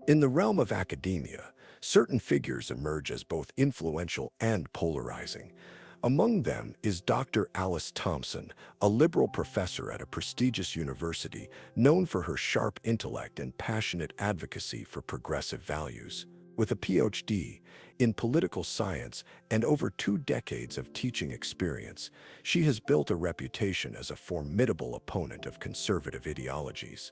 In the realm of academia, certain figures emerge as both influential and polarizing. Among them is Dr. Alice Thompson, a liberal professor at a prestigious university known for her sharp intellect and passionate advocacy for progressive values. With a PhD in political science and over 2 decades of teaching experience, she has built a reputation as a formidable opponent of conservative ideologies.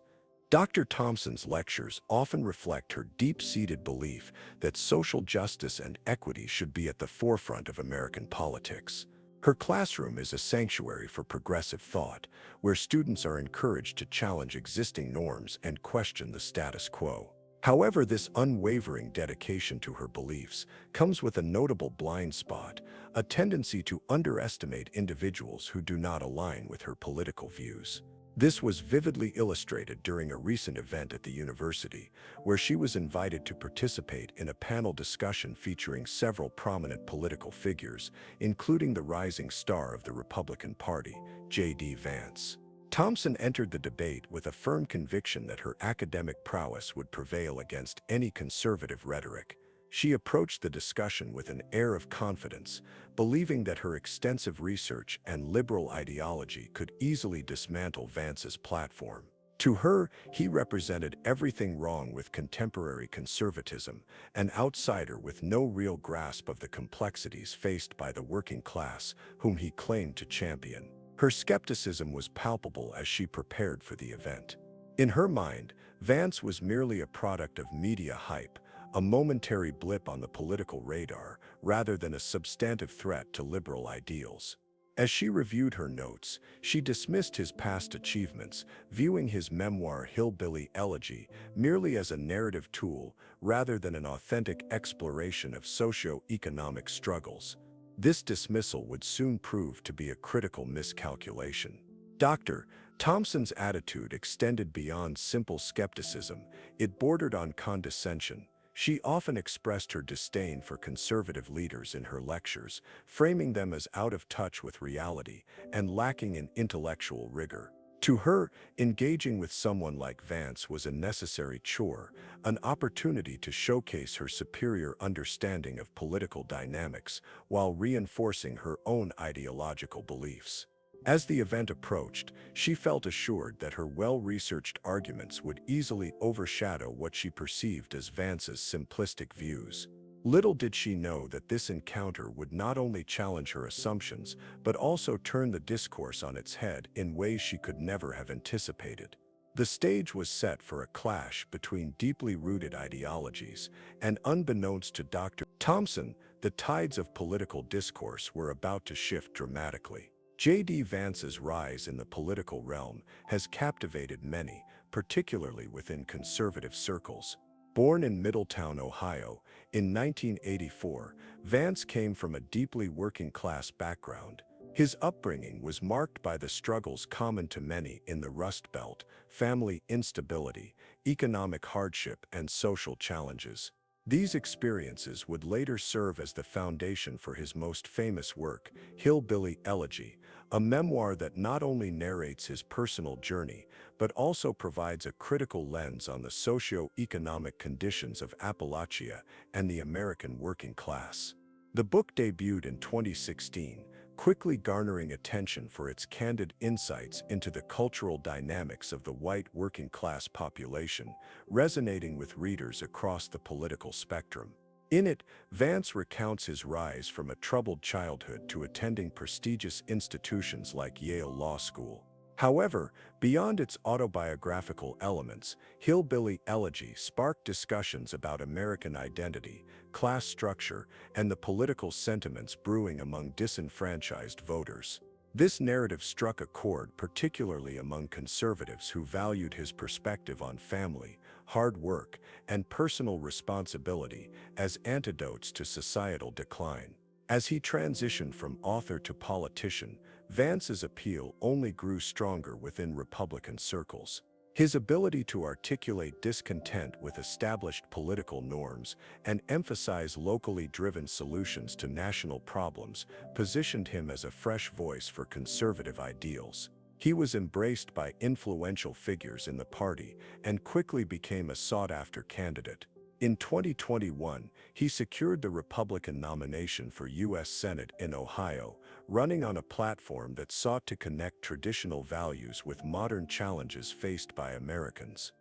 Dr. Thompson's lectures often reflect her deep-seated belief that social justice and equity should be at the forefront of American politics. Her classroom is a sanctuary for progressive thought, where students are encouraged to challenge existing norms and question the status quo. However, this unwavering dedication to her beliefs comes with a notable blind spot, a tendency to underestimate individuals who do not align with her political views. This was vividly illustrated during a recent event at the university, where she was invited to participate in a panel discussion featuring several prominent political figures, including the rising star of the Republican Party, J.D. Vance. Thompson entered the debate with a firm conviction that her academic prowess would prevail against any conservative rhetoric. She approached the discussion with an air of confidence, believing that her extensive research and liberal ideology could easily dismantle Vance's platform. To her, he represented everything wrong with contemporary conservatism, an outsider with no real grasp of the complexities faced by the working class, whom he claimed to champion. Her skepticism was palpable as she prepared for the event. In her mind, Vance was merely a product of media hype, a momentary blip on the political radar, rather than a substantive threat to liberal ideals. As she reviewed her notes, she dismissed his past achievements, viewing his memoir Hillbilly Elegy merely as a narrative tool rather than an authentic exploration of socio-economic struggles. This dismissal would soon prove to be a critical miscalculation. Dr. Thompson's attitude extended beyond simple skepticism. It bordered on condescension. She often expressed her disdain for conservative leaders in her lectures, framing them as out of touch with reality and lacking in intellectual rigor. To her, engaging with someone like Vance was a necessary chore, an opportunity to showcase her superior understanding of political dynamics while reinforcing her own ideological beliefs. As the event approached, she felt assured that her well-researched arguments would easily overshadow what she perceived as Vance's simplistic views. Little did she know that this encounter would not only challenge her assumptions, but also turn the discourse on its head in ways she could never have anticipated. The stage was set for a clash between deeply rooted ideologies, and unbeknownst to Dr. Thompson, the tides of political discourse were about to shift dramatically. J.D. Vance's rise in the political realm has captivated many, particularly within conservative circles. Born in Middletown, Ohio, in 1984, Vance came from a deeply working-class background. His upbringing was marked by the struggles common to many in the Rust Belt: family instability, economic hardship, and social challenges. These experiences would later serve as the foundation for his most famous work, Hillbilly Elegy, a memoir that not only narrates his personal journey, but also provides a critical lens on the socio-economic conditions of Appalachia and the American working class. The book debuted in 2016, quickly garnering attention for its candid insights into the cultural dynamics of the white working-class population, resonating with readers across the political spectrum. In it, Vance recounts his rise from a troubled childhood to attending prestigious institutions like Yale Law School. However, beyond its autobiographical elements, Hillbilly Elegy sparked discussions about American identity, class structure, and the political sentiments brewing among disenfranchised voters. This narrative struck a chord particularly among conservatives who valued his perspective on family, hard work, and personal responsibility as antidotes to societal decline. As he transitioned from author to politician, Vance's appeal only grew stronger within Republican circles. His ability to articulate discontent with established political norms and emphasize locally driven solutions to national problems positioned him as a fresh voice for conservative ideals. He was embraced by influential figures in the party and quickly became a sought-after candidate. In 2021, he secured the Republican nomination for U.S. Senate in Ohio, running on a platform that sought to connect traditional values with modern challenges faced by Americans.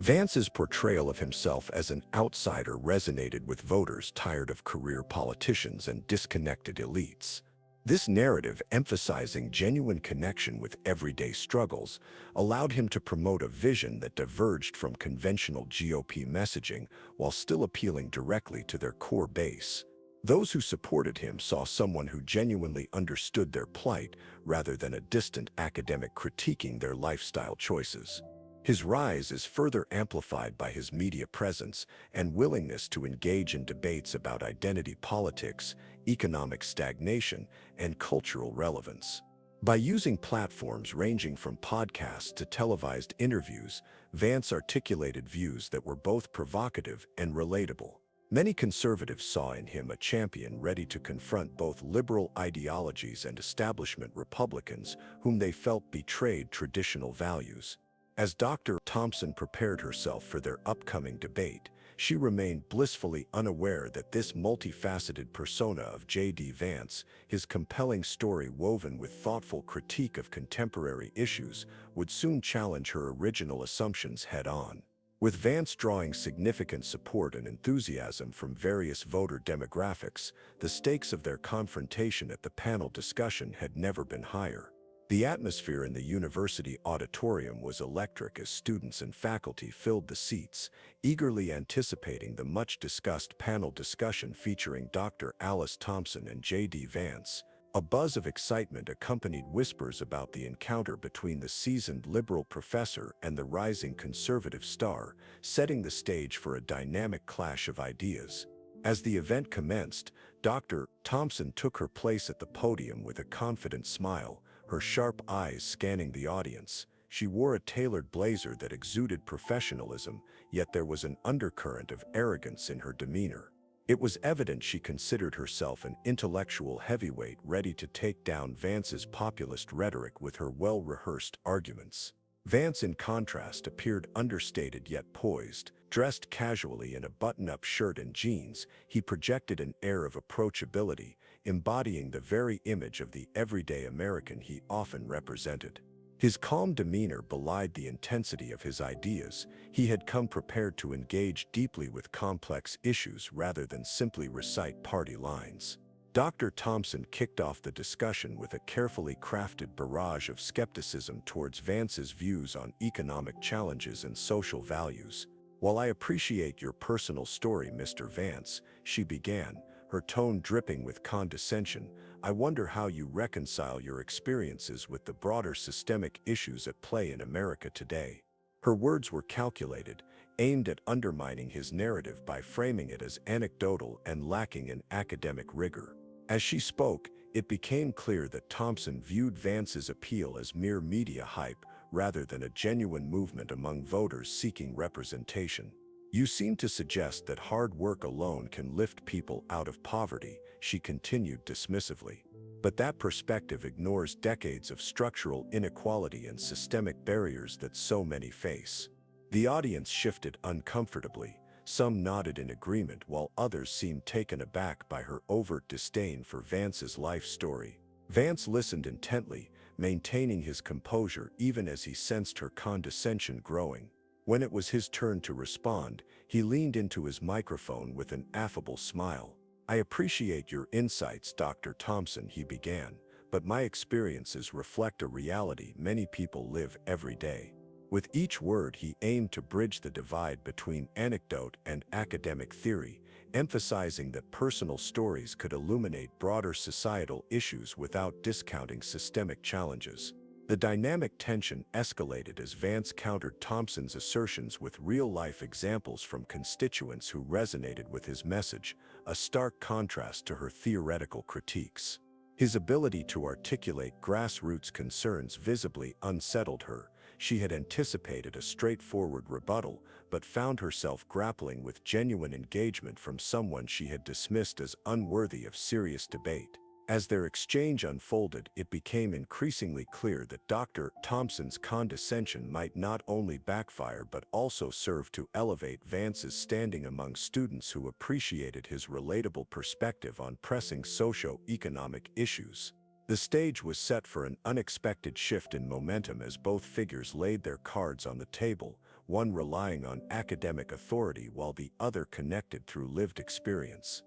Vance's portrayal of himself as an outsider resonated with voters tired of career politicians and disconnected elites. This narrative, emphasizing genuine connection with everyday struggles, allowed him to promote a vision that diverged from conventional GOP messaging while still appealing directly to their core base. Those who supported him saw someone who genuinely understood their plight rather than a distant academic critiquing their lifestyle choices. His rise is further amplified by his media presence and willingness to engage in debates about identity politics, economic stagnation, and cultural relevance. By using platforms ranging from podcasts to televised interviews, Vance articulated views that were both provocative and relatable. Many conservatives saw in him a champion ready to confront both liberal ideologies and establishment Republicans whom they felt betrayed traditional values. As Dr. Thompson prepared herself for their upcoming debate, she remained blissfully unaware that this multifaceted persona of J.D. Vance, his compelling story woven with thoughtful critique of contemporary issues, would soon challenge her original assumptions head-on. With Vance drawing significant support and enthusiasm from various voter demographics, the stakes of their confrontation at the panel discussion had never been higher. The atmosphere in the university auditorium was electric as students and faculty filled the seats, eagerly anticipating the much-discussed panel discussion featuring Dr. Alice Thompson and J.D. Vance. A buzz of excitement accompanied whispers about the encounter between the seasoned liberal professor and the rising conservative star, setting the stage for a dynamic clash of ideas. As the event commenced, Dr. Thompson took her place at the podium with a confident smile, her sharp eyes scanning the audience. She wore a tailored blazer that exuded professionalism, yet there was an undercurrent of arrogance in her demeanor. It was evident she considered herself an intellectual heavyweight ready to take down Vance's populist rhetoric with her well-rehearsed arguments. Vance, in contrast, appeared understated yet poised. Dressed casually in a button-up shirt and jeans, he projected an air of approachability, embodying the very image of the everyday American he often represented. His calm demeanor belied the intensity of his ideas. He had come prepared to engage deeply with complex issues rather than simply recite party lines. Dr. Thompson kicked off the discussion with a carefully crafted barrage of skepticism towards Vance's views on economic challenges and social values. "While I appreciate your personal story, Mr. Vance," she began, her tone dripping with condescension, "I wonder how you reconcile your experiences with the broader systemic issues at play in America today." Her words were calculated, aimed at undermining his narrative by framing it as anecdotal and lacking in academic rigor. As she spoke, it became clear that Thompson viewed Vance's appeal as mere media hype rather than a genuine movement among voters seeking representation. "You seem to suggest that hard work alone can lift people out of poverty," she continued dismissively. "But that perspective ignores decades of structural inequality and systemic barriers that so many face." The audience shifted uncomfortably. Some nodded in agreement while others seemed taken aback by her overt disdain for Vance's life story. Vance listened intently, maintaining his composure even as he sensed her condescension growing. When it was his turn to respond, he leaned into his microphone with an affable smile. "I appreciate your insights, Dr. Thompson," he began, "but my experiences reflect a reality many people live every day." With each word, he aimed to bridge the divide between anecdote and academic theory, emphasizing that personal stories could illuminate broader societal issues without discounting systemic challenges. The dynamic tension escalated as Vance countered Thompson's assertions with real-life examples from constituents who resonated with his message, a stark contrast to her theoretical critiques. His ability to articulate grassroots concerns visibly unsettled her. She had anticipated a straightforward rebuttal, but found herself grappling with genuine engagement from someone she had dismissed as unworthy of serious debate. As their exchange unfolded, it became increasingly clear that Dr. Thompson's condescension might not only backfire but also serve to elevate Vance's standing among students who appreciated his relatable perspective on pressing socio-economic issues. The stage was set for an unexpected shift in momentum as both figures laid their cards on the table, one relying on academic authority while the other connected through lived experience.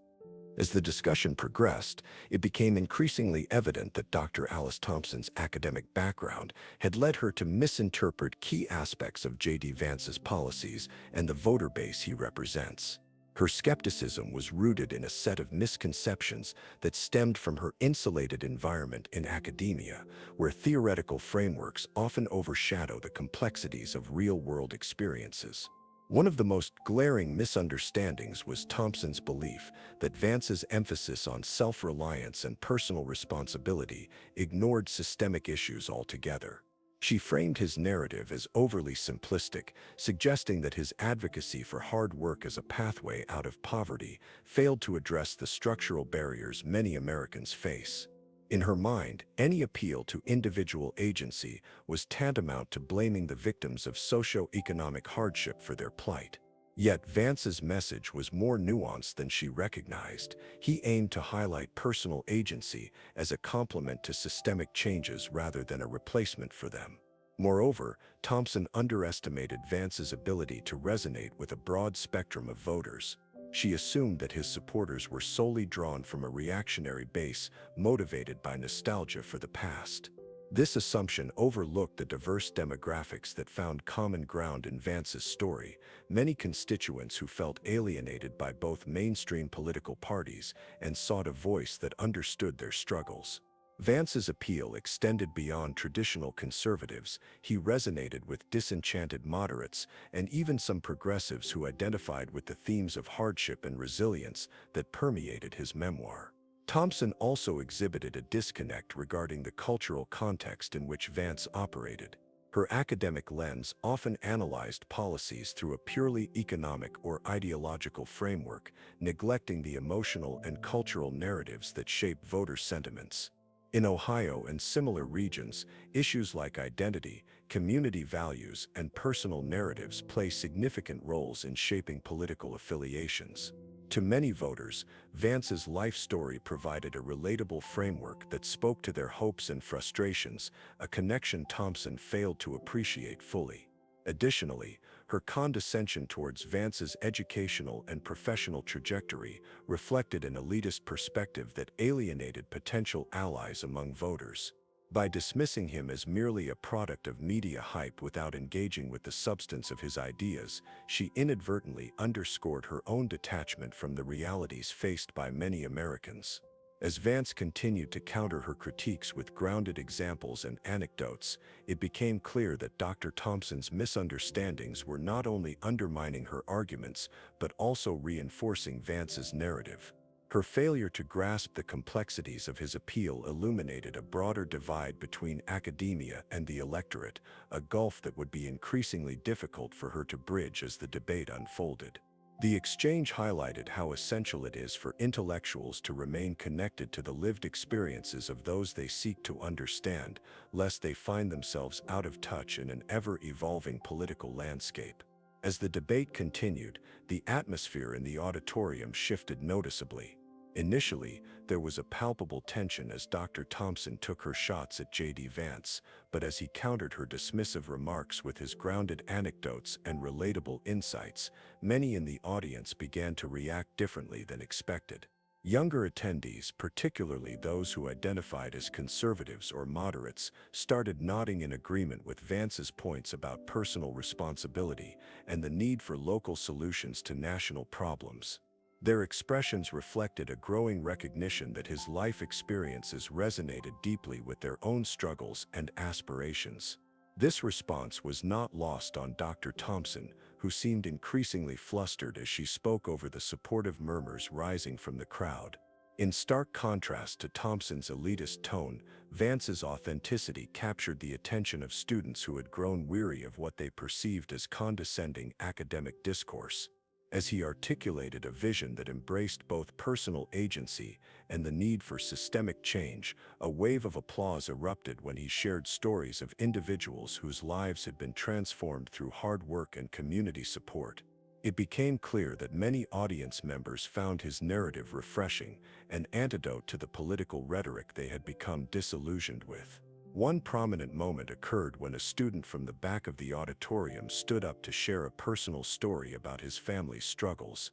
As the discussion progressed, it became increasingly evident that Dr. Alice Thompson's academic background had led her to misinterpret key aspects of J.D. Vance's policies and the voter base he represents. Her skepticism was rooted in a set of misconceptions that stemmed from her insulated environment in academia, where theoretical frameworks often overshadow the complexities of real-world experiences. One of the most glaring misunderstandings was Thompson's belief that Vance's emphasis on self-reliance and personal responsibility ignored systemic issues altogether. She framed his narrative as overly simplistic, suggesting that his advocacy for hard work as a pathway out of poverty failed to address the structural barriers many Americans face. In her mind, any appeal to individual agency was tantamount to blaming the victims of socio-economic hardship for their plight. Yet Vance's message was more nuanced than she recognized. He aimed to highlight personal agency as a complement to systemic changes rather than a replacement for them. Moreover, Thompson underestimated Vance's ability to resonate with a broad spectrum of voters. She assumed that his supporters were solely drawn from a reactionary base motivated by nostalgia for the past. This assumption overlooked the diverse demographics that found common ground in Vance's story, many constituents who felt alienated by both mainstream political parties and sought a voice that understood their struggles. Vance's appeal extended beyond traditional conservatives. He resonated with disenchanted moderates and even some progressives who identified with the themes of hardship and resilience that permeated his memoir. Thompson also exhibited a disconnect regarding the cultural context in which Vance operated. Her academic lens often analyzed policies through a purely economic or ideological framework, neglecting the emotional and cultural narratives that shape voter sentiments. In Ohio and similar regions, issues like identity, community values, and personal narratives play significant roles in shaping political affiliations. To many voters, Vance's life story provided a relatable framework that spoke to their hopes and frustrations, a connection Thompson failed to appreciate fully. Additionally, her condescension towards Vance's educational and professional trajectory reflected an elitist perspective that alienated potential allies among voters. By dismissing him as merely a product of media hype without engaging with the substance of his ideas, she inadvertently underscored her own detachment from the realities faced by many Americans. As Vance continued to counter her critiques with grounded examples and anecdotes, it became clear that Dr. Thompson's misunderstandings were not only undermining her arguments but also reinforcing Vance's narrative. Her failure to grasp the complexities of his appeal illuminated a broader divide between academia and the electorate, a gulf that would be increasingly difficult for her to bridge as the debate unfolded. The exchange highlighted how essential it is for intellectuals to remain connected to the lived experiences of those they seek to understand, lest they find themselves out of touch in an ever-evolving political landscape. As the debate continued, the atmosphere in the auditorium shifted noticeably. Initially, there was a palpable tension as Dr. Thompson took her shots at J.D. Vance, but as he countered her dismissive remarks with his grounded anecdotes and relatable insights, many in the audience began to react differently than expected. Younger attendees, particularly those who identified as conservatives or moderates, started nodding in agreement with Vance's points about personal responsibility and the need for local solutions to national problems. Their expressions reflected a growing recognition that his life experiences resonated deeply with their own struggles and aspirations. This response was not lost on Dr. Thompson, who seemed increasingly flustered as she spoke over the supportive murmurs rising from the crowd. In stark contrast to Thompson's elitist tone, Vance's authenticity captured the attention of students who had grown weary of what they perceived as condescending academic discourse. as he articulated a vision that embraced both personal agency and the need for systemic change. A wave of applause erupted when he shared stories of individuals whose lives had been transformed through hard work and community support. It became clear that many audience members found his narrative refreshing, an antidote to the political rhetoric they had become disillusioned with. One prominent moment occurred when a student from the back of the auditorium stood up to share a personal story about his family's struggles.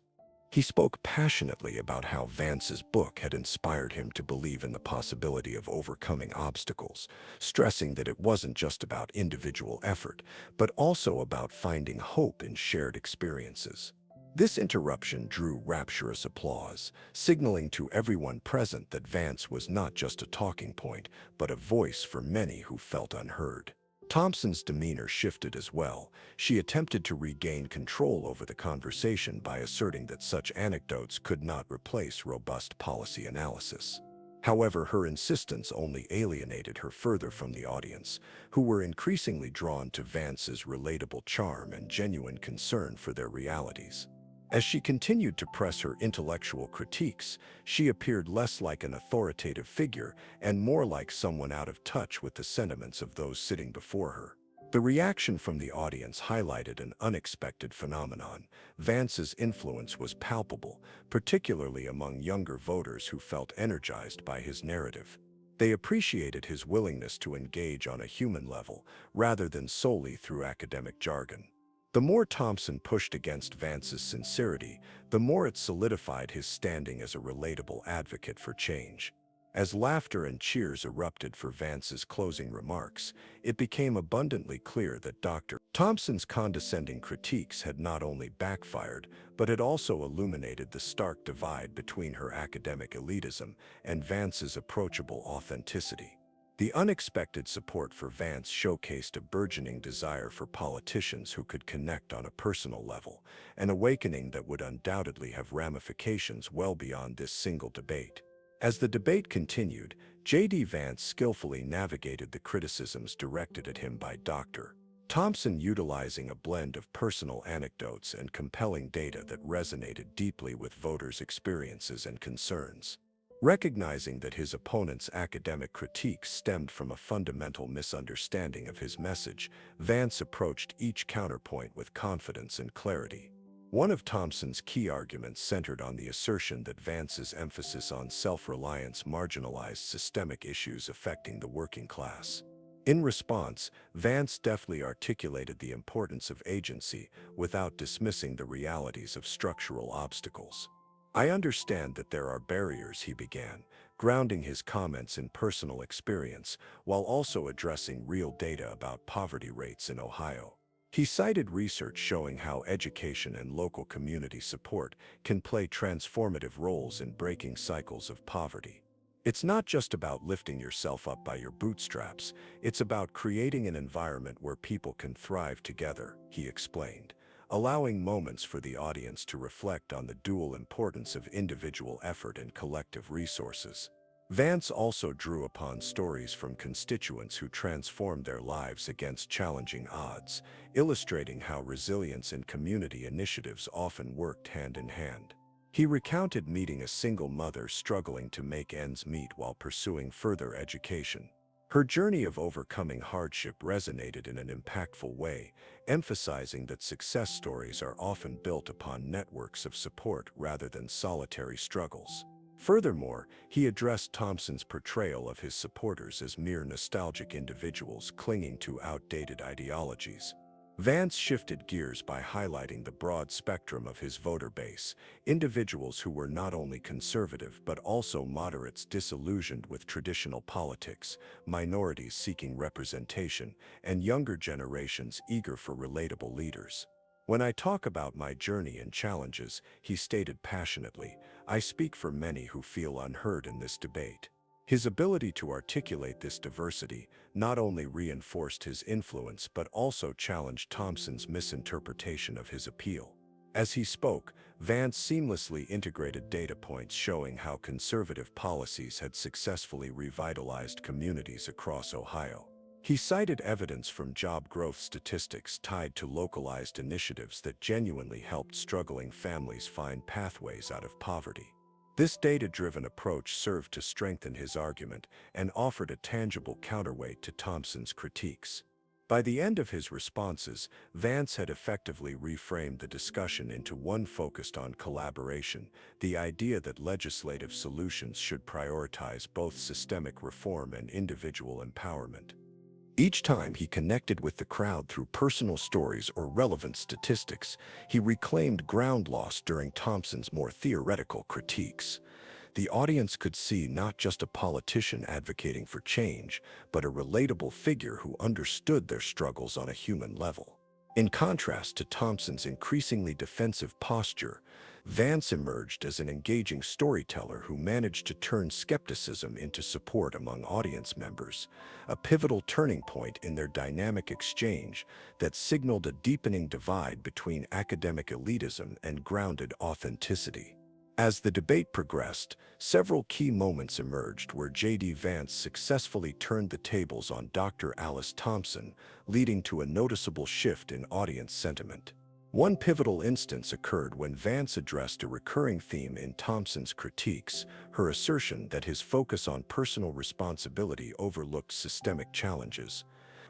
He spoke passionately about how Vance's book had inspired him to believe in the possibility of overcoming obstacles, stressing that it wasn't just about individual effort, but also about finding hope in shared experiences. This interruption drew rapturous applause, signaling to everyone present that Vance was not just a talking point, but a voice for many who felt unheard. Thompson's demeanor shifted as well. She attempted to regain control over the conversation by asserting that such anecdotes could not replace robust policy analysis. However, her insistence only alienated her further from the audience, who were increasingly drawn to Vance's relatable charm and genuine concern for their realities. As she continued to press her intellectual critiques, she appeared less like an authoritative figure and more like someone out of touch with the sentiments of those sitting before her. The reaction from the audience highlighted an unexpected phenomenon. Vance's influence was palpable, particularly among younger voters who felt energized by his narrative. They appreciated his willingness to engage on a human level, rather than solely through academic jargon. The more Thompson pushed against Vance's sincerity, the more it solidified his standing as a relatable advocate for change. As laughter and cheers erupted for Vance's closing remarks, it became abundantly clear that Dr. Thompson's condescending critiques had not only backfired, but had also illuminated the stark divide between her academic elitism and Vance's approachable authenticity. The unexpected support for Vance showcased a burgeoning desire for politicians who could connect on a personal level, an awakening that would undoubtedly have ramifications well beyond this single debate. As the debate continued, J.D. Vance skillfully navigated the criticisms directed at him by Dr. Thompson, utilizing a blend of personal anecdotes and compelling data that resonated deeply with voters' experiences and concerns. Recognizing that his opponent's academic critiques stemmed from a fundamental misunderstanding of his message, Vance approached each counterpoint with confidence and clarity. One of Thompson's key arguments centered on the assertion that Vance's emphasis on self-reliance marginalized systemic issues affecting the working class. In response, Vance deftly articulated the importance of agency without dismissing the realities of structural obstacles. "I understand that there are barriers," he began, grounding his comments in personal experience while also addressing real data about poverty rates in Ohio. He cited research showing how education and local community support can play transformative roles in breaking cycles of poverty. "It's not just about lifting yourself up by your bootstraps, it's about creating an environment where people can thrive together," he explained, allowing moments for the audience to reflect on the dual importance of individual effort and collective resources. Vance also drew upon stories from constituents who transformed their lives against challenging odds, illustrating how resilience and community initiatives often worked hand in hand. He recounted meeting a single mother struggling to make ends meet while pursuing further education. Her journey of overcoming hardship resonated in an impactful way, emphasizing that success stories are often built upon networks of support rather than solitary struggles. Furthermore, he addressed Thompson's portrayal of his supporters as mere nostalgic individuals clinging to outdated ideologies. Vance shifted gears by highlighting the broad spectrum of his voter base, individuals who were not only conservative but also moderates disillusioned with traditional politics, minorities seeking representation, and younger generations eager for relatable leaders. "When I talk about my journey and challenges," he stated passionately, "I speak for many who feel unheard in this debate." His ability to articulate this diversity not only reinforced his influence but also challenged Thompson's misinterpretation of his appeal. As he spoke, Vance seamlessly integrated data points showing how conservative policies had successfully revitalized communities across Ohio. He cited evidence from job growth statistics tied to localized initiatives that genuinely helped struggling families find pathways out of poverty. This data-driven approach served to strengthen his argument and offered a tangible counterweight to Thompson's critiques. By the end of his responses, Vance had effectively reframed the discussion into one focused on collaboration, the idea that legislative solutions should prioritize both systemic reform and individual empowerment. Each time he connected with the crowd through personal stories or relevant statistics, he reclaimed ground lost during Thompson's more theoretical critiques. The audience could see not just a politician advocating for change, but a relatable figure who understood their struggles on a human level. In contrast to Thompson's increasingly defensive posture, Vance emerged as an engaging storyteller who managed to turn skepticism into support among audience members, a pivotal turning point in their dynamic exchange that signaled a deepening divide between academic elitism and grounded authenticity. As the debate progressed, several key moments emerged where J.D. Vance successfully turned the tables on Dr. Alice Thompson, leading to a noticeable shift in audience sentiment. One pivotal instance occurred when Vance addressed a recurring theme in Thompson's critiques, her assertion that his focus on personal responsibility overlooked systemic challenges.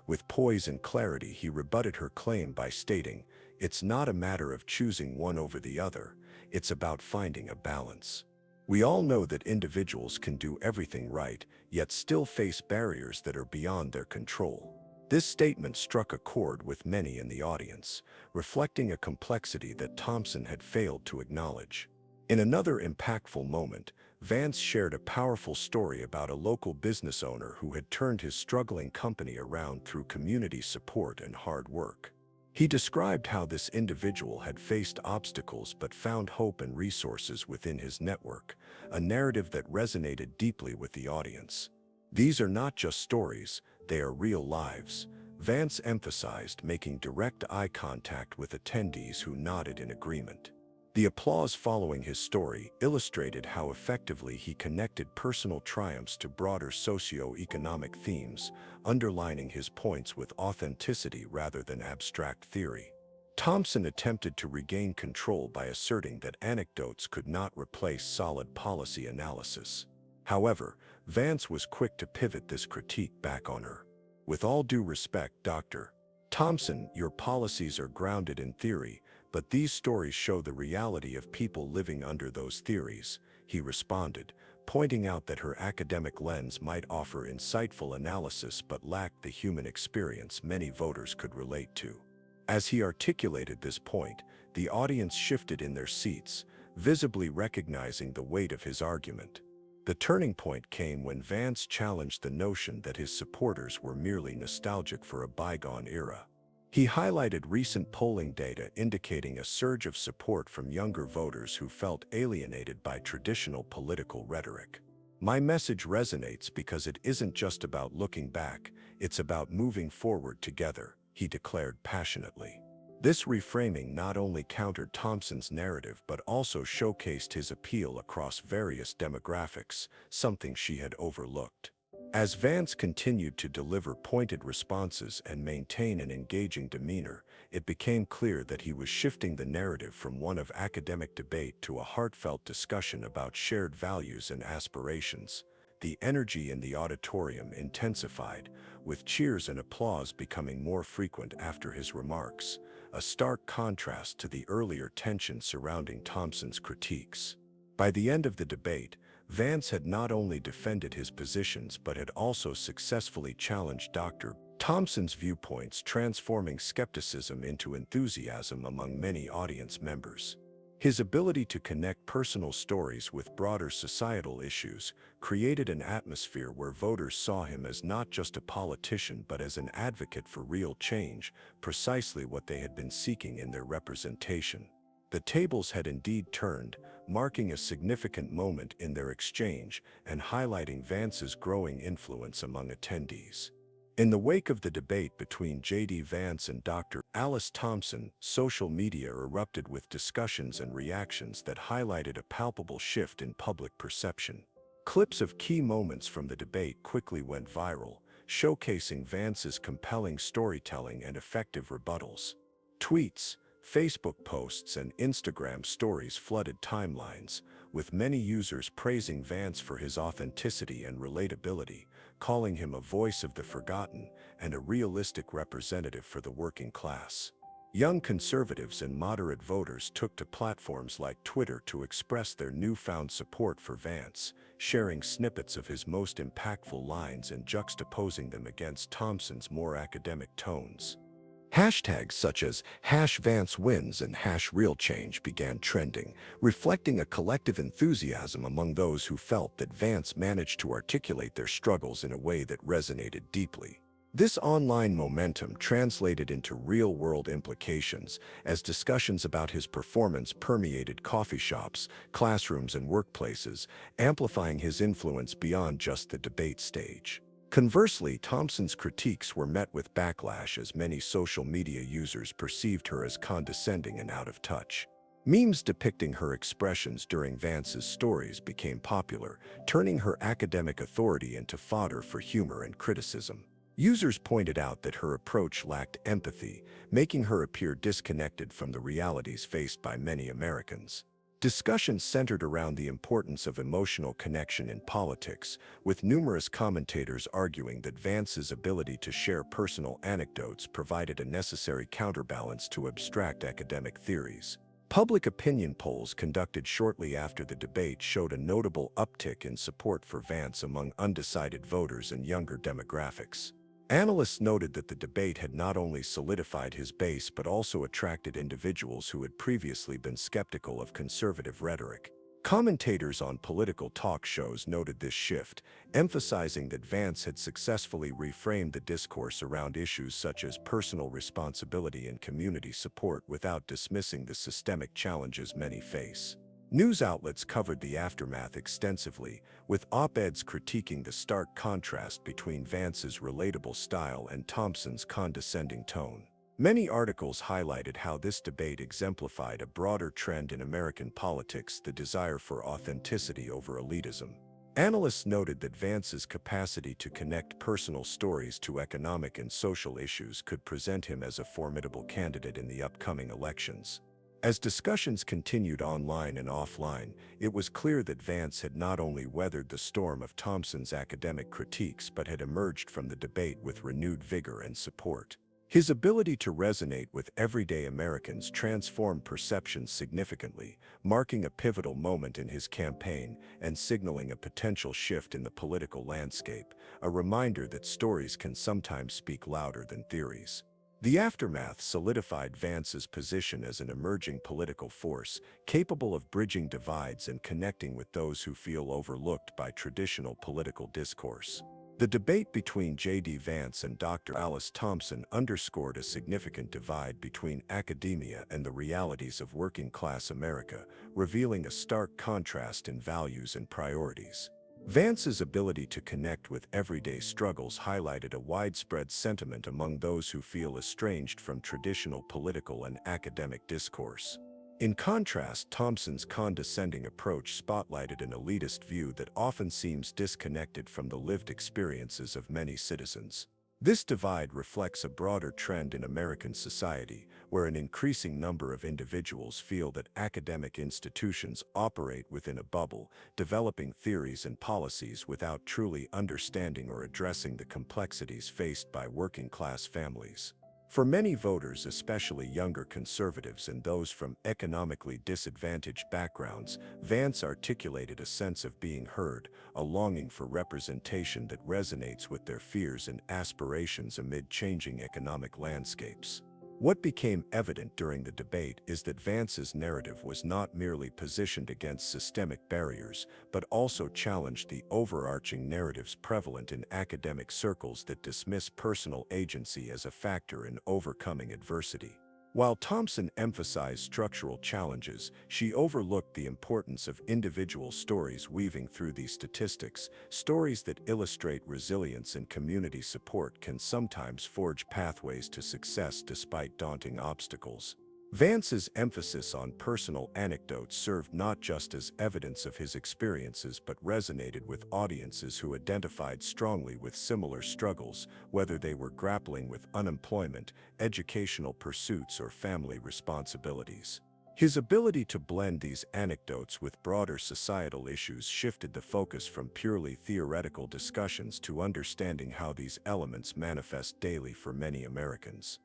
With poise and clarity, he rebutted her claim by stating, "It's not a matter of choosing one over the other. It's about finding a balance." We all know that individuals can do everything right, yet still face barriers that are beyond their control. This statement struck a chord with many in the audience, reflecting a complexity that Thompson had failed to acknowledge. In another impactful moment, Vance shared a powerful story about a local business owner who had turned his struggling company around through community support and hard work. He described how this individual had faced obstacles but found hope and resources within his network, a narrative that resonated deeply with the audience. These are not just stories, they are real lives, Vance emphasized, making direct eye contact with attendees who nodded in agreement. The applause following his story illustrated how effectively he connected personal triumphs to broader socio-economic themes, underlining his points with authenticity rather than abstract theory. Thompson attempted to regain control by asserting that anecdotes could not replace solid policy analysis. However, Vance was quick to pivot this critique back on her. "With all due respect, Dr. Thompson, your policies are grounded in theory, but these stories show the reality of people living under those theories," he responded, pointing out that her academic lens might offer insightful analysis but lacked the human experience many voters could relate to. As he articulated this point, the audience shifted in their seats, visibly recognizing the weight of his argument. The turning point came when Vance challenged the notion that his supporters were merely nostalgic for a bygone era. He highlighted recent polling data indicating a surge of support from younger voters who felt alienated by traditional political rhetoric. "My message resonates because it isn't just about looking back, it's about moving forward together," he declared passionately. This reframing not only countered Thompson's narrative but also showcased his appeal across various demographics, something she had overlooked. As Vance continued to deliver pointed responses and maintain an engaging demeanor, it became clear that he was shifting the narrative from one of academic debate to a heartfelt discussion about shared values and aspirations. The energy in the auditorium intensified, with cheers and applause becoming more frequent after his remarks, a stark contrast to the earlier tension surrounding Thompson's critiques. By the end of the debate, Vance had not only defended his positions but had also successfully challenged Dr. Thompson's viewpoints, transforming skepticism into enthusiasm among many audience members. His ability to connect personal stories with broader societal issues created an atmosphere where voters saw him as not just a politician but as an advocate for real change, precisely what they had been seeking in their representation. The tables had indeed turned, marking a significant moment in their exchange and highlighting Vance's growing influence among attendees. In the wake of the debate between J.D. Vance and Dr. Alice Thompson, social media erupted with discussions and reactions that highlighted a palpable shift in public perception. Clips of key moments from the debate quickly went viral, showcasing Vance's compelling storytelling and effective rebuttals. Tweets, Facebook posts, and Instagram stories flooded timelines, with many users praising Vance for his authenticity and relatability, calling him a voice of the forgotten and a realistic representative for the working class. Young conservatives and moderate voters took to platforms like Twitter to express their newfound support for Vance, sharing snippets of his most impactful lines and juxtaposing them against Thompson's more academic tones. Hashtags such as #VanceWins and #RealChange began trending, reflecting a collective enthusiasm among those who felt that Vance managed to articulate their struggles in a way that resonated deeply. This online momentum translated into real-world implications as discussions about his performance permeated coffee shops, classrooms, and workplaces, amplifying his influence beyond just the debate stage. Conversely, Thompson's critiques were met with backlash as many social media users perceived her as condescending and out of touch. Memes depicting her expressions during Vance's stories became popular, turning her academic authority into fodder for humor and criticism. Users pointed out that her approach lacked empathy, making her appear disconnected from the realities faced by many Americans. Discussions centered around the importance of emotional connection in politics, with numerous commentators arguing that Vance's ability to share personal anecdotes provided a necessary counterbalance to abstract academic theories. Public opinion polls conducted shortly after the debate showed a notable uptick in support for Vance among undecided voters and younger demographics. Analysts noted that the debate had not only solidified his base but also attracted individuals who had previously been skeptical of conservative rhetoric. Commentators on political talk shows noted this shift, emphasizing that Vance had successfully reframed the discourse around issues such as personal responsibility and community support without dismissing the systemic challenges many face. News outlets covered the aftermath extensively, with op-eds critiquing the stark contrast between Vance's relatable style and Thompson's condescending tone. Many articles highlighted how this debate exemplified a broader trend in American politics: the desire for authenticity over elitism. Analysts noted that Vance's capacity to connect personal stories to economic and social issues could present him as a formidable candidate in the upcoming elections. As discussions continued online and offline, it was clear that Vance had not only weathered the storm of Thompson's academic critiques but had emerged from the debate with renewed vigor and support. His ability to resonate with everyday Americans transformed perceptions significantly, marking a pivotal moment in his campaign and signaling a potential shift in the political landscape, a reminder that stories can sometimes speak louder than theories. The aftermath solidified Vance's position as an emerging political force, capable of bridging divides and connecting with those who feel overlooked by traditional political discourse. The debate between J.D. Vance and Dr. Alice Thompson underscored a significant divide between academia and the realities of working-class America, revealing a stark contrast in values and priorities. Vance's ability to connect with everyday struggles highlighted a widespread sentiment among those who feel estranged from traditional political and academic discourse. In contrast, Thompson's condescending approach spotlighted an elitist view that often seems disconnected from the lived experiences of many citizens. This divide reflects a broader trend in American society, where an increasing number of individuals feel that academic institutions operate within a bubble, developing theories and policies without truly understanding or addressing the complexities faced by working-class families. For many voters, especially younger conservatives and those from economically disadvantaged backgrounds, Vance articulated a sense of being heard, a longing for representation that resonates with their fears and aspirations amid changing economic landscapes. What became evident during the debate is that Vance's narrative was not merely positioned against systemic barriers, but also challenged the overarching narratives prevalent in academic circles that dismiss personal agency as a factor in overcoming adversity. While Thompson emphasized structural challenges, she overlooked the importance of individual stories weaving through these statistics. Stories that illustrate resilience and community support can sometimes forge pathways to success despite daunting obstacles. Vance's emphasis on personal anecdotes served not just as evidence of his experiences but resonated with audiences who identified strongly with similar struggles, whether they were grappling with unemployment, educational pursuits, or family responsibilities. His ability to blend these anecdotes with broader societal issues shifted the focus from purely theoretical discussions to understanding how these elements manifest daily for many Americans.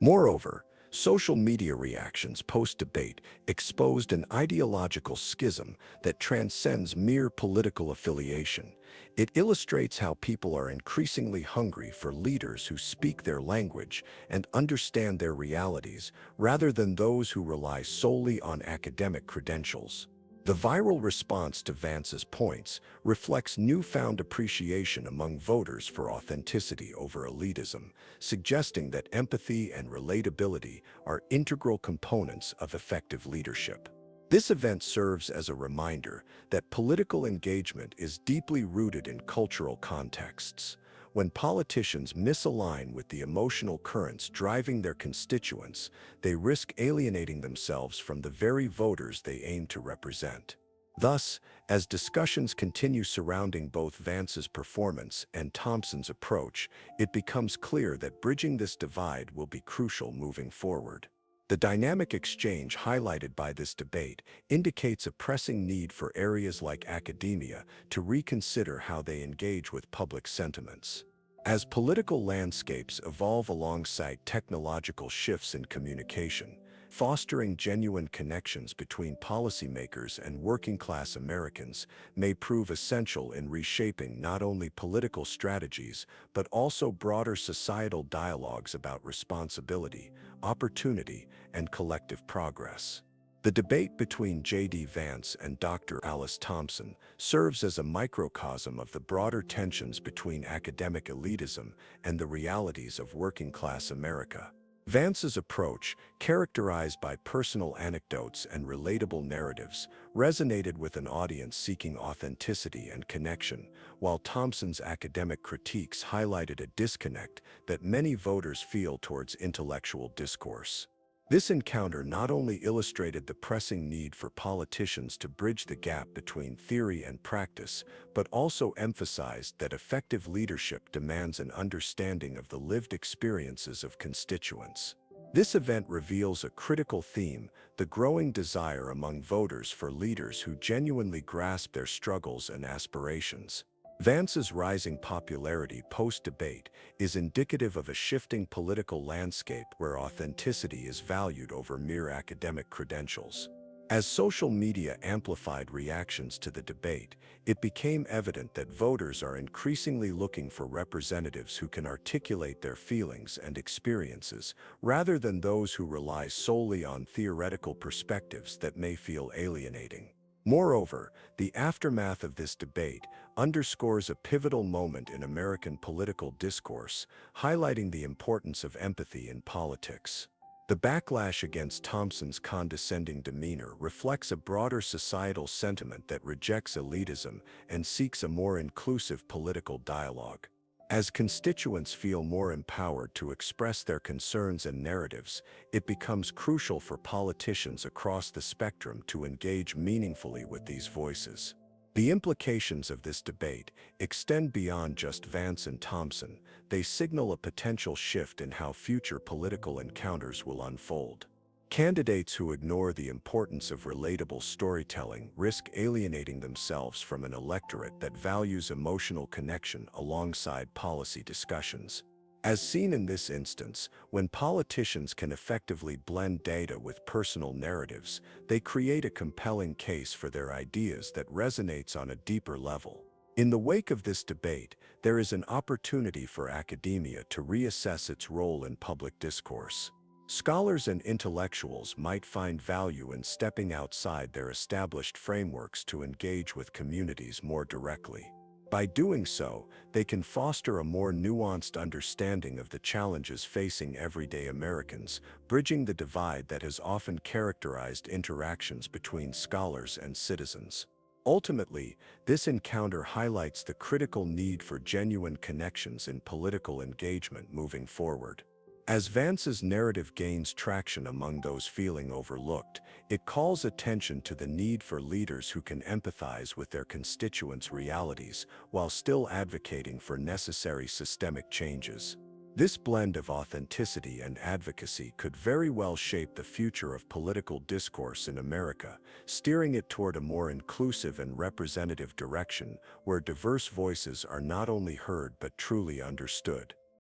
Moreover, social media reactions post-debate exposed an ideological schism that transcends mere political affiliation. It illustrates how people are increasingly hungry for leaders who speak their language and understand their realities, rather than those who rely solely on academic credentials. The viral response to Vance's points reflects newfound appreciation among voters for authenticity over elitism, suggesting that empathy and relatability are integral components of effective leadership. This event serves as a reminder that political engagement is deeply rooted in cultural contexts. When politicians misalign with the emotional currents driving their constituents, they risk alienating themselves from the very voters they aim to represent. Thus, as discussions continue surrounding both Vance's performance and Thompson's approach, it becomes clear that bridging this divide will be crucial moving forward. The dynamic exchange highlighted by this debate indicates a pressing need for areas like academia to reconsider how they engage with public sentiments. As political landscapes evolve alongside technological shifts in communication, fostering genuine connections between policymakers and working-class Americans may prove essential in reshaping not only political strategies but also broader societal dialogues about responsibility, opportunity, and collective progress. The debate between J.D. Vance and Dr. Alice Thompson serves as a microcosm of the broader tensions between academic elitism and the realities of working-class America. Vance's approach, characterized by personal anecdotes and relatable narratives, resonated with an audience seeking authenticity and connection, while Thompson's academic critiques highlighted a disconnect that many voters feel towards intellectual discourse. This encounter not only illustrated the pressing need for politicians to bridge the gap between theory and practice, but also emphasized that effective leadership demands an understanding of the lived experiences of constituents. This event reveals a critical theme: the growing desire among voters for leaders who genuinely grasp their struggles and aspirations. Vance's rising popularity post-debate is indicative of a shifting political landscape where authenticity is valued over mere academic credentials. As social media amplified reactions to the debate, it became evident that voters are increasingly looking for representatives who can articulate their feelings and experiences, rather than those who rely solely on theoretical perspectives that may feel alienating. Moreover, the aftermath of this debate underscores a pivotal moment in American political discourse, highlighting the importance of empathy in politics. The backlash against Thompson's condescending demeanor reflects a broader societal sentiment that rejects elitism and seeks a more inclusive political dialogue. As constituents feel more empowered to express their concerns and narratives, it becomes crucial for politicians across the spectrum to engage meaningfully with these voices. The implications of this debate extend beyond just Vance and Thompson. They signal a potential shift in how future political encounters will unfold. Candidates who ignore the importance of relatable storytelling risk alienating themselves from an electorate that values emotional connection alongside policy discussions. As seen in this instance, when politicians can effectively blend data with personal narratives, they create a compelling case for their ideas that resonates on a deeper level. In the wake of this debate, there is an opportunity for academia to reassess its role in public discourse. Scholars and intellectuals might find value in stepping outside their established frameworks to engage with communities more directly. By doing so, they can foster a more nuanced understanding of the challenges facing everyday Americans, bridging the divide that has often characterized interactions between scholars and citizens. Ultimately, this encounter highlights the critical need for genuine connections in political engagement moving forward. As Vance's narrative gains traction among those feeling overlooked, it calls attention to the need for leaders who can empathize with their constituents' realities while still advocating for necessary systemic changes. This blend of authenticity and advocacy could very well shape the future of political discourse in America, steering it toward a more inclusive and representative direction where diverse voices are not only heard but truly understood.